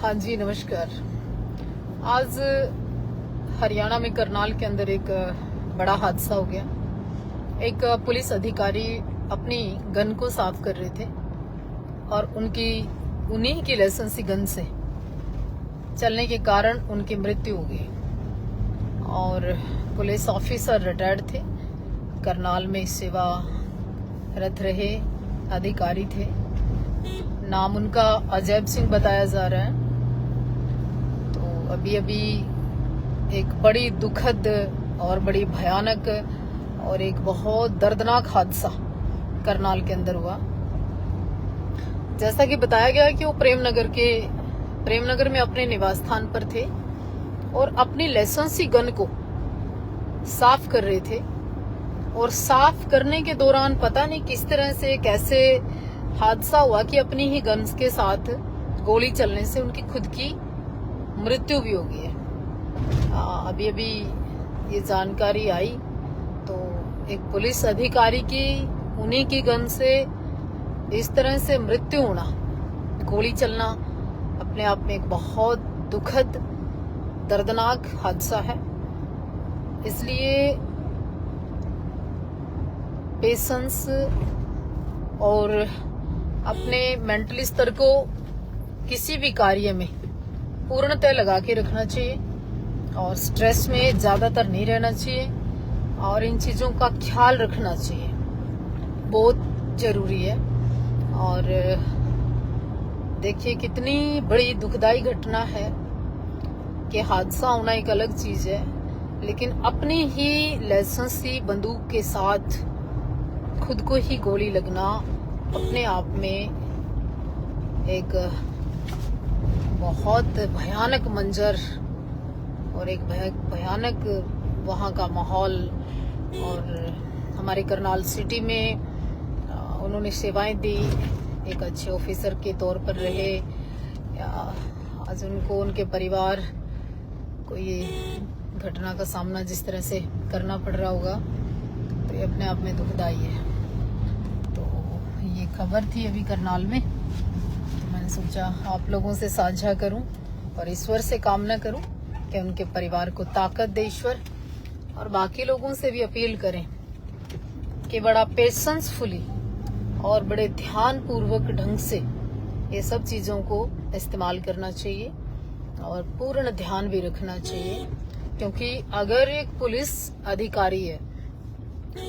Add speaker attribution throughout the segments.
Speaker 1: हाँ जी, नमस्कार। आज हरियाणा में करनाल के अंदर एक बड़ा हादसा हो गया। एक पुलिस अधिकारी अपनी गन को साफ कर रहे थे और उन्हीं की लाइसेंसी गन से चलने के कारण उनकी मृत्यु हो गई। और पुलिस ऑफिसर रिटायर्ड थे, करनाल में सेवारत रहे अधिकारी थे। नाम उनका अजैब सिंह बताया जा रहा है। तो अभी एक बड़ी दुखद और बड़ी भयानक और एक बहुत दर्दनाक हादसा करनाल के अंदर हुआ। जैसा कि बताया गया कि वो प्रेमनगर में अपने निवास स्थान पर थे और अपनी लाइसेंसी गन को साफ कर रहे थे। और साफ करने के दौरान पता नहीं किस तरह से कैसे हादसा हुआ कि अपनी ही गन्स के साथ गोली चलने से उनकी खुद की मृत्यु भी हो गई है। अभी ये जानकारी आई तो एक पुलिस अधिकारी की उन्हीं की गन से इस तरह से मृत्यु होना, गोली चलना अपने आप में एक बहुत दुखद दर्दनाक हादसा है। इसलिए पेशेंस और अपने मेंटली स्तर को किसी भी कार्य में पूर्णतः लगा के रखना चाहिए और स्ट्रेस में ज्यादातर नहीं रहना चाहिए और इन चीजों का ख्याल रखना चाहिए, बहुत जरूरी है। और देखिए कितनी बड़ी दुखदाई घटना है कि हादसा होना एक अलग चीज है, लेकिन अपनी ही लाइसेंसी बंदूक के साथ खुद को ही गोली लगना अपने आप में एक बहुत भयानक मंजर और एक भयानक वहाँ का माहौल। और हमारे करनाल सिटी में उन्होंने सेवाएं दी, एक अच्छे ऑफिसर के तौर पर रहे। आज उनको उनके परिवार को ये घटना का सामना जिस तरह से करना पड़ रहा होगा तो ये अपने आप में दुखदाई है। तो ये खबर थी अभी करनाल में, तो मैंने सोचा आप लोगों से साझा करूं और ईश्वर से कामना करूं कि उनके परिवार को ताकत दे ईश्वर। और बाकी लोगों से भी अपील करें कि बड़ा पेशेंसफुली और बड़े ध्यान पूर्वक ढंग से ये सब चीजों को इस्तेमाल करना चाहिए और पूर्ण ध्यान भी रखना चाहिए। क्योंकि अगर एक पुलिस अधिकारी है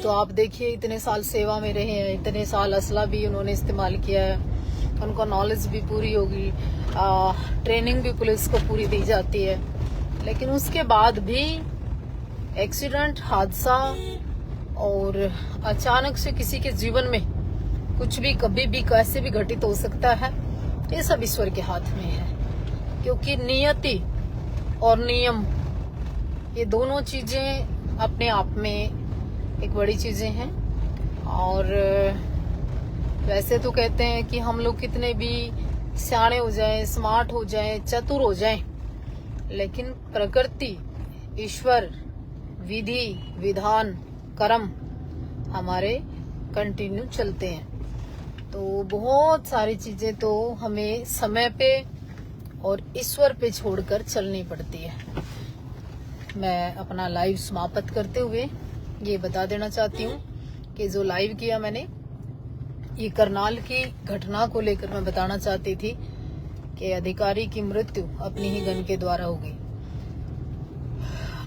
Speaker 1: तो आप देखिए इतने साल सेवा में रहे हैं, इतने साल असला भी उन्होंने इस्तेमाल किया है, उनको नॉलेज भी पूरी होगी, ट्रेनिंग भी पुलिस को पूरी दी जाती है, लेकिन उसके बाद भी एक्सीडेंट, हादसा और अचानक से किसी के जीवन में कुछ भी कभी भी कैसे भी घटित हो सकता है। ये सब ईश्वर के हाथ में है, क्योंकि नियति और नियम ये दोनों चीजें अपने आप में एक बड़ी चीजें हैं। और वैसे तो कहते हैं कि हम लोग कितने भी सियाणे हो जाएं, स्मार्ट हो जाएं, चतुर हो जाएं, लेकिन प्रकृति, ईश्वर, विधि, विधान, कर्म हमारे कंटिन्यू चलते हैं। तो बहुत सारी चीजें तो हमें समय पे और ईश्वर पे छोड़कर चलनी पड़ती है। मैं अपना लाइव समाप्त करते हुए ये बता देना चाहती हूँ कि जो लाइव किया मैंने ये करनाल की घटना को लेकर मैं बताना चाहती थी कि अधिकारी की मृत्यु अपनी ही गन के द्वारा हो गई।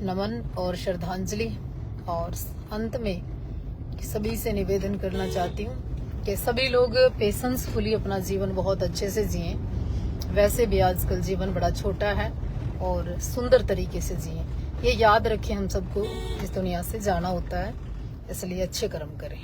Speaker 1: नमन और श्रद्धांजलि। और अंत में सभी से निवेदन करना चाहती हूँ कि सभी लोग पेशेंसफुली अपना जीवन बहुत अच्छे से जिएं। वैसे भी आजकल जीवन बड़ा छोटा है और सुंदर तरीके से जिएं। ये याद रखें हम सबको इस दुनिया से जाना होता है, इसलिए अच्छे कर्म करें।